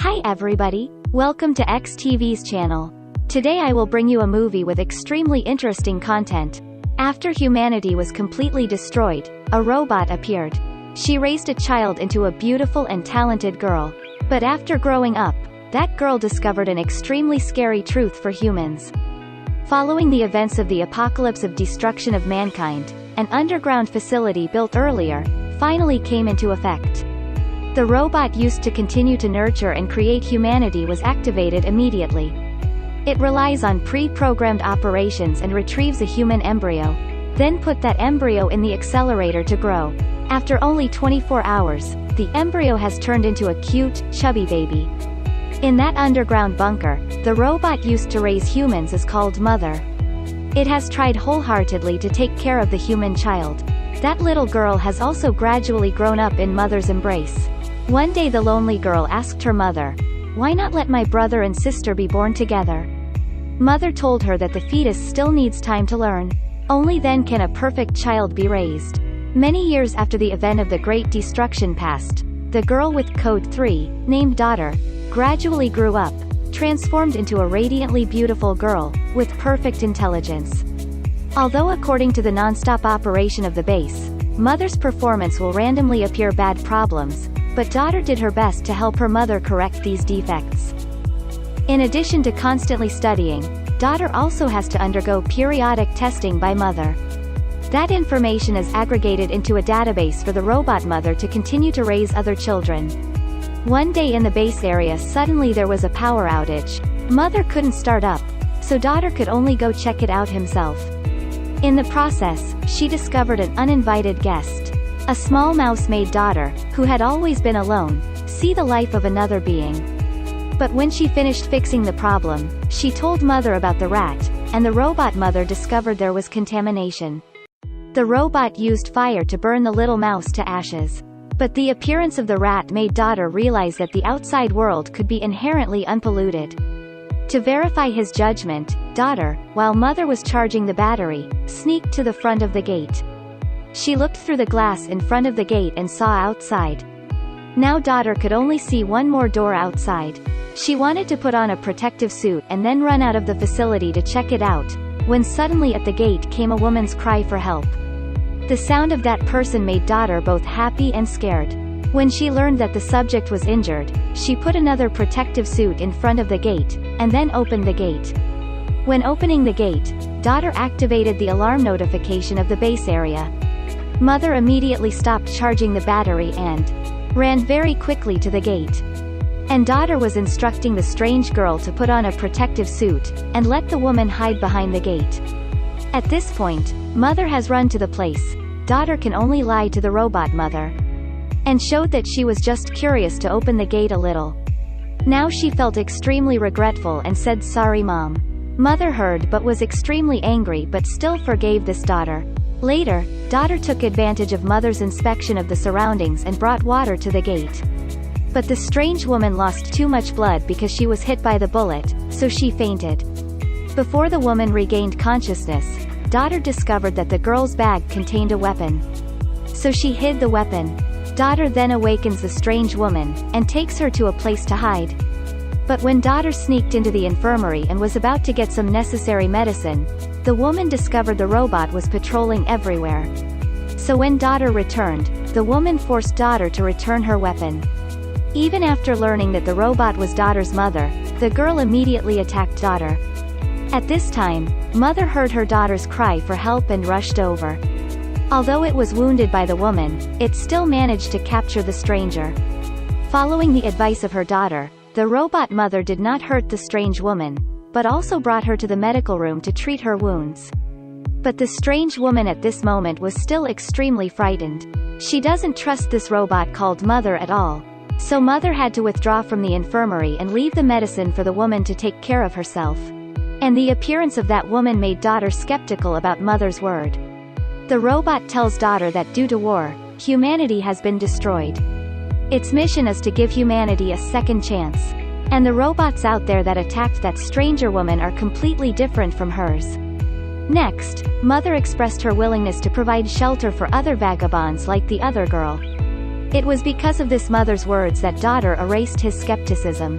Hi everybody, welcome to XTV's channel. Today I will bring you a movie with extremely interesting content. After humanity was completely destroyed, a robot appeared. She raised a child into a beautiful and talented girl. But after growing up, that girl discovered an extremely scary truth for humans. Following the events of the apocalypse of destruction of mankind, an underground facility built earlier, finally came into effect. The robot used to continue to nurture and create humanity was activated immediately. It relies on pre-programmed operations and retrieves a human embryo, then put that embryo in the accelerator to grow. After only 24 hours, the embryo has turned into a cute, chubby baby. In that underground bunker, the robot used to raise humans is called Mother. It has tried wholeheartedly to take care of the human child. That little girl has also gradually grown up in Mother's embrace. One day the lonely girl asked her mother, "Why not let my brother and sister be born together?" Mother told her that the fetus still needs time to learn. Only then can a perfect child be raised. Many years after the event of the Great Destruction passed, the girl with code 3, named Daughter, gradually grew up, transformed into a radiantly beautiful girl, with perfect intelligence. Although according to the non-stop operation of the base, Mother's performance will randomly appear bad problems, but Daughter did her best to help her mother correct these defects. In addition to constantly studying, Daughter also has to undergo periodic testing by Mother. That information is aggregated into a database for the robot Mother to continue to raise other children. One day in the base area suddenly there was a power outage. Mother couldn't start up, so Daughter could only go check it out himself. In the process, she discovered an uninvited guest. A small mouse made Daughter, who had always been alone, see the life of another being. But when she finished fixing the problem, she told Mother about the rat, and the robot Mother discovered there was contamination. The robot used fire to burn the little mouse to ashes. But the appearance of the rat made Daughter realize that the outside world could be inherently unpolluted. To verify his judgment, Daughter, while Mother was charging the battery, sneaked to the front of the gate. She looked through the glass in front of the gate and saw outside. Now Daughter could only see one more door outside. She wanted to put on a protective suit and then run out of the facility to check it out, when suddenly at the gate came a woman's cry for help. The sound of that person made Daughter both happy and scared. When she learned that the subject was injured, she put another protective suit in front of the gate, and then opened the gate. When opening the gate, Daughter activated the alarm notification of the base area. Mother immediately stopped charging the battery and ran very quickly to the gate. And Daughter was instructing the strange girl to put on a protective suit, and let the woman hide behind the gate. At this point, Mother has run to the place. Daughter can only lie to the robot Mother, and showed that she was just curious to open the gate a little. Now she felt extremely regretful and said sorry Mom. Mother heard but was extremely angry but still forgave this Daughter. Later, Daughter took advantage of Mother's inspection of the surroundings and brought water to the gate. But the strange woman lost too much blood because she was hit by the bullet, so she fainted. Before the woman regained consciousness, Daughter discovered that the girl's bag contained a weapon. So she hid the weapon. Daughter then awakens the strange woman, and takes her to a place to hide. But when Daughter sneaked into the infirmary and was about to get some necessary medicine, the woman discovered the robot was patrolling everywhere. So when Daughter returned, the woman forced Daughter to return her weapon. Even after learning that the robot was Daughter's mother, the girl immediately attacked Daughter. At this time, Mother heard her daughter's cry for help and rushed over. Although it was wounded by the woman, it still managed to capture the stranger. Following the advice of her daughter, the robot Mother did not hurt the strange woman, but also brought her to the medical room to treat her wounds. But the strange woman at this moment was still extremely frightened. She doesn't trust this robot called Mother at all. So Mother had to withdraw from the infirmary and leave the medicine for the woman to take care of herself. And the appearance of that woman made Daughter skeptical about Mother's word. The robot tells Daughter that due to war, humanity has been destroyed. Its mission is to give humanity a second chance. And the robots out there that attacked that stranger woman are completely different from hers. Next, Mother expressed her willingness to provide shelter for other vagabonds like the other girl. It was because of this mother's words that daughter erased his skepticism.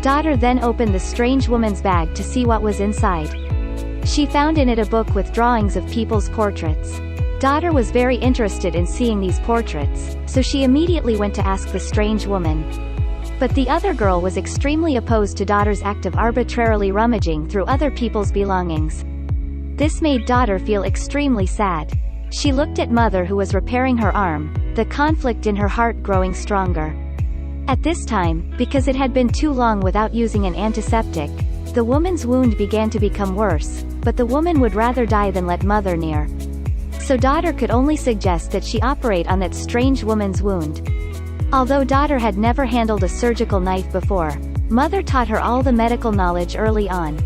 Daughter then opened the strange woman's bag to see what was inside. She found in it a book with drawings of people's portraits. Daughter was very interested in seeing these portraits, so she immediately went to ask the strange woman. But the other girl was extremely opposed to daughter's act of arbitrarily rummaging through other people's belongings. This made daughter feel extremely sad. She looked at mother who was repairing her arm, the conflict in her heart growing stronger. At this time, because it had been too long without using an antiseptic, the woman's wound began to become worse, but the woman would rather die than let mother near. So daughter could only suggest that she operate on that strange woman's wound. Although daughter had never handled a surgical knife before, mother taught her all the medical knowledge early on.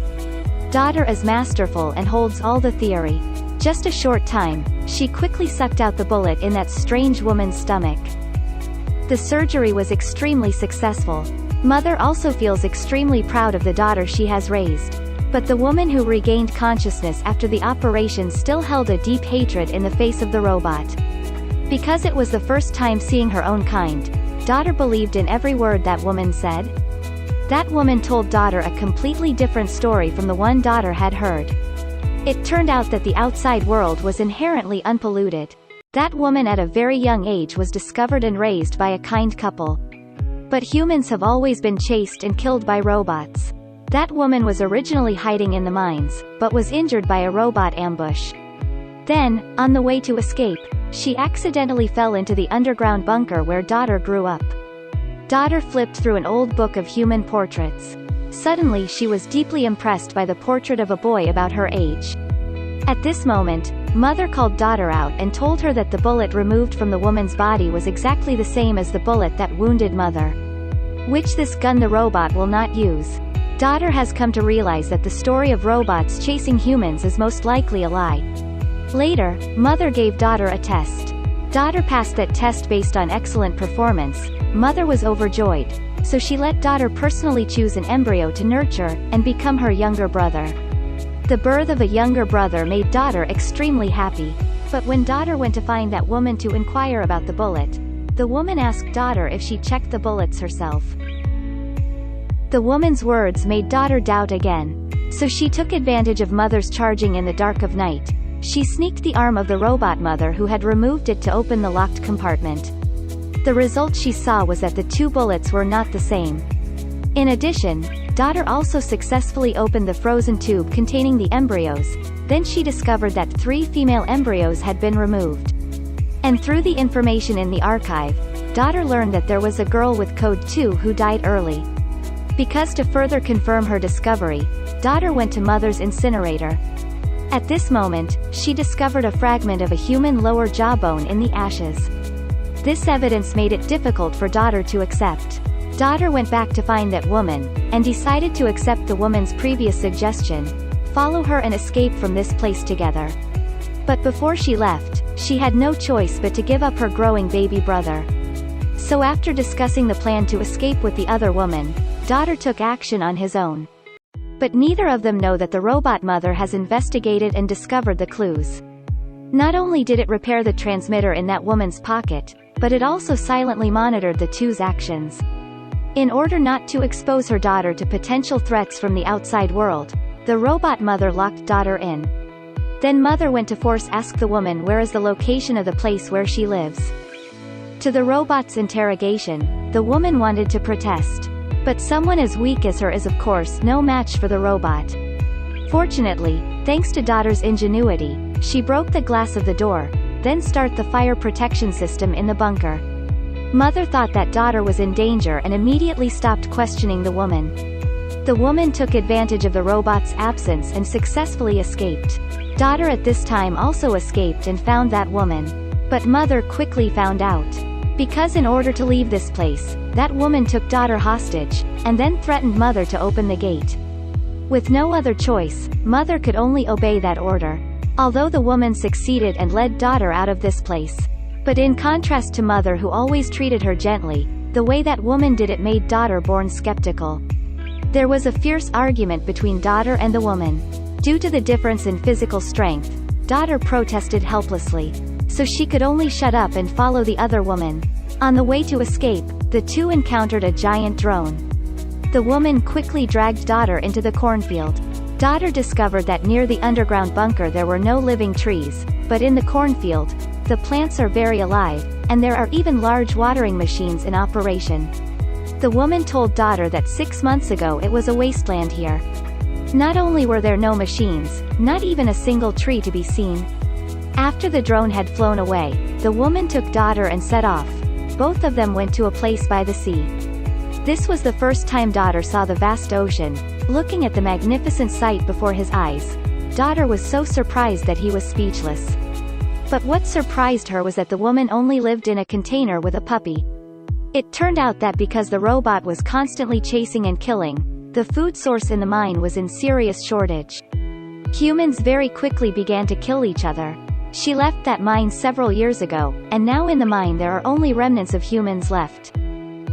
Daughter is masterful and holds all the theory. Just a short time, she quickly sucked out the bullet in that strange woman's stomach. The surgery was extremely successful. Mother also feels extremely proud of the daughter she has raised. But the woman who regained consciousness after the operation still held a deep hatred in the face of the robot. Because it was the first time seeing her own kind, daughter believed in every word that woman said. That woman told daughter a completely different story from the one daughter had heard. It turned out that the outside world was inherently unpolluted. That woman at a very young age was discovered and raised by a kind couple. But humans have always been chased and killed by robots. That woman was originally hiding in the mines, but was injured by a robot ambush. Then, on the way to escape, she accidentally fell into the underground bunker where daughter grew up. Daughter flipped through an old book of human portraits. Suddenly she was deeply impressed by the portrait of a boy about her age. At this moment, mother called daughter out and told her that the bullet removed from the woman's body was exactly the same as the bullet that wounded mother. Which this gun the robot will not use. Daughter has come to realize that the story of robots chasing humans is most likely a lie. Later, mother gave daughter a test. Daughter passed that test based on excellent performance. Mother was overjoyed, so she let daughter personally choose an embryo to nurture, and become her younger brother. The birth of a younger brother made daughter extremely happy. But when daughter went to find that woman to inquire about the bullet, the woman asked daughter if she checked the bullets herself. The woman's words made daughter doubt again. So she took advantage of mother's charging in the dark of night. She sneaked the arm of the robot mother who had removed it to open the locked compartment. The result she saw was that the two bullets were not the same. In addition, daughter also successfully opened the frozen tube containing the embryos. Then she discovered that 3 female embryos had been removed. And through the information in the archive, daughter learned that there was a girl with code 2 who died early. Because to further confirm her discovery, daughter went to mother's incinerator. At this moment, she discovered a fragment of a human lower jawbone in the ashes. This evidence made it difficult for daughter to accept. Daughter went back to find that woman, and decided to accept the woman's previous suggestion, follow her and escape from this place together. But before she left, she had no choice but to give up her growing baby brother. So after discussing the plan to escape with the other woman, daughter took action on his own. But neither of them know that the robot mother has investigated and discovered the clues. Not only did it repair the transmitter in that woman's pocket, but it also silently monitored the two's actions. In order not to expose her daughter to potential threats from the outside world, the robot mother locked daughter in. Then mother went to ask the woman where is the location of the place where she lives. To the robot's interrogation, the woman wanted to protest. But someone as weak as her is of course no match for the robot. Fortunately, thanks to daughter's ingenuity, she broke the glass of the door, then start the fire protection system in the bunker. Mother thought that daughter was in danger and immediately stopped questioning the woman. The woman took advantage of the robot's absence and successfully escaped. Daughter at this time also escaped and found that woman. But mother quickly found out. Because in order to leave this place, that woman took daughter hostage, and then threatened mother to open the gate. With no other choice, mother could only obey that order. Although the woman succeeded and led daughter out of this place. But in contrast to mother who always treated her gently, the way that woman did it made daughter born skeptical. There was a fierce argument between daughter and the woman. Due to the difference in physical strength, daughter protested helplessly. So she could only shut up and follow the other woman. On the way to escape, the two encountered a giant drone. The woman quickly dragged daughter into the cornfield. Daughter discovered that near the underground bunker there were no living trees, but in the cornfield, the plants are very alive, and there are even large watering machines in operation. The woman told daughter that 6 months ago it was a wasteland here. Not only were there no machines, not even a single tree to be seen. After the drone had flown away, the woman took daughter and set off. Both of them went to a place by the sea. This was the first time daughter saw the vast ocean. Looking at the magnificent sight before his eyes, daughter was so surprised that he was speechless. But what surprised her was that the woman only lived in a container with a puppy. It turned out that because the robot was constantly chasing and killing, the food source in the mine was in serious shortage. Humans very quickly began to kill each other. She left that mine several years ago, and now in the mine there are only remnants of humans left.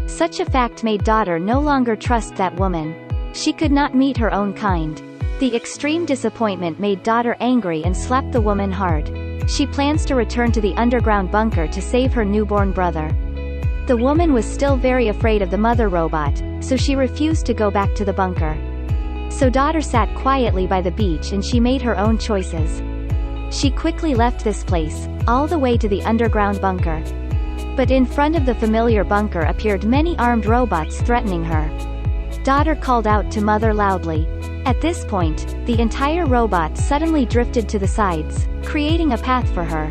Such a fact made daughter no longer trust that woman. She could not meet her own kind. The extreme disappointment made daughter angry and slapped the woman hard. She plans to return to the underground bunker to save her newborn brother. The woman was still very afraid of the mother robot, so she refused to go back to the bunker. So daughter sat quietly by the beach and she made her own choices. She quickly left this place, all the way to the underground bunker. But in front of the familiar bunker appeared many armed robots threatening her. Daughter called out to mother loudly. At this point, the entire robot suddenly drifted to the sides, creating a path for her.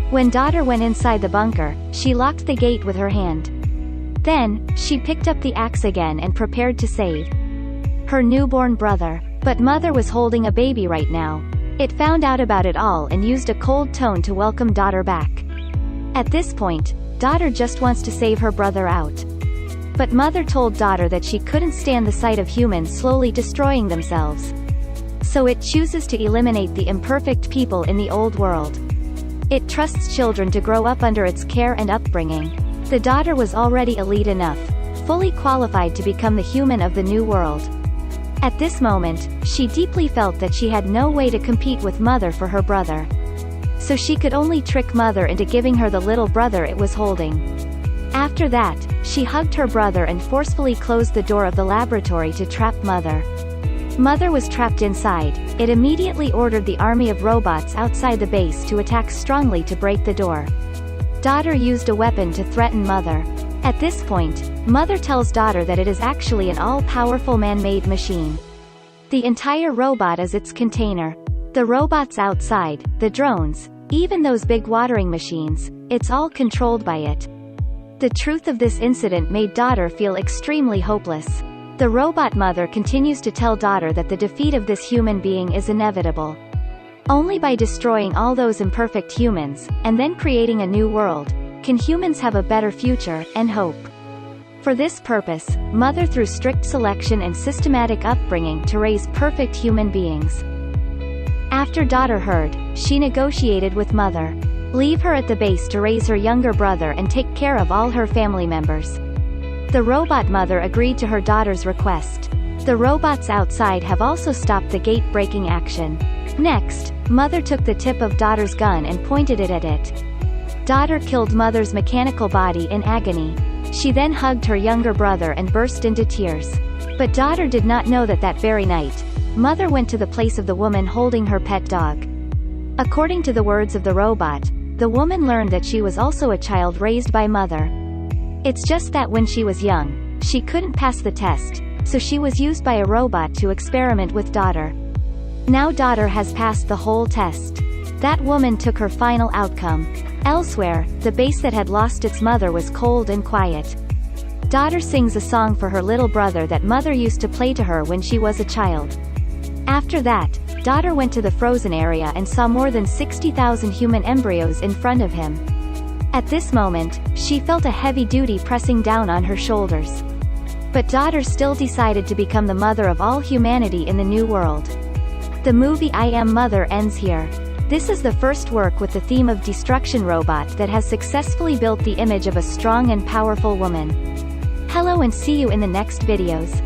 When daughter went inside the bunker, she locked the gate with her hand. Then, she picked up the axe again and prepared to save her newborn brother. But mother was holding a baby right now. It found out about it all and used a cold tone to welcome daughter back. At this point, daughter just wants to save her brother out. But mother told daughter that she couldn't stand the sight of humans slowly destroying themselves. So it chooses to eliminate the imperfect people in the old world. It trusts children to grow up under its care and upbringing. The daughter was already elite enough, fully qualified to become the human of the new world. At this moment, she deeply felt that she had no way to compete with mother for her brother. So she could only trick mother into giving her the little brother it was holding. After that, she hugged her brother and forcefully closed the door of the laboratory to trap mother. Mother was trapped inside. It immediately ordered the army of robots outside the base to attack strongly to break the door. Daughter used a weapon to threaten mother. At this point, mother tells daughter that it is actually an all-powerful man-made machine. The entire robot is its container. The robots outside, the drones, even those big watering machines, it's all controlled by it. The truth of this incident made daughter feel extremely hopeless. The robot mother continues to tell daughter that the defeat of this human being is inevitable. Only by destroying all those imperfect humans, and then creating a new world, can humans have a better future, and hope. For this purpose, mother through strict selection and systematic upbringing to raise perfect human beings. After daughter heard, she negotiated with mother. Leave her at the base to raise her younger brother and take care of all her family members. The robot mother agreed to her daughter's request. The robots outside have also stopped the gate-breaking action. Next, mother took the tip of daughter's gun and pointed it at it. Daughter killed mother's mechanical body in agony. She then hugged her younger brother and burst into tears. But daughter did not know that that very night, mother went to the place of the woman holding her pet dog. According to the words of the robot, the woman learned that she was also a child raised by mother. It's just that when she was young, she couldn't pass the test, so she was used by a robot to experiment with daughter. Now daughter has passed the whole test. That woman took her final outcome. Elsewhere, the base that had lost its mother was cold and quiet. Daughter sings a song for her little brother that mother used to play to her when she was a child. After that, daughter went to the frozen area and saw more than 60,000 human embryos in front of him. At this moment, she felt a heavy duty pressing down on her shoulders. But daughter still decided to become the mother of all humanity in the new world. The movie I Am Mother ends here. This is the first work with the theme of destruction robot that has successfully built the image of a strong and powerful woman. Hello and see you in the next videos.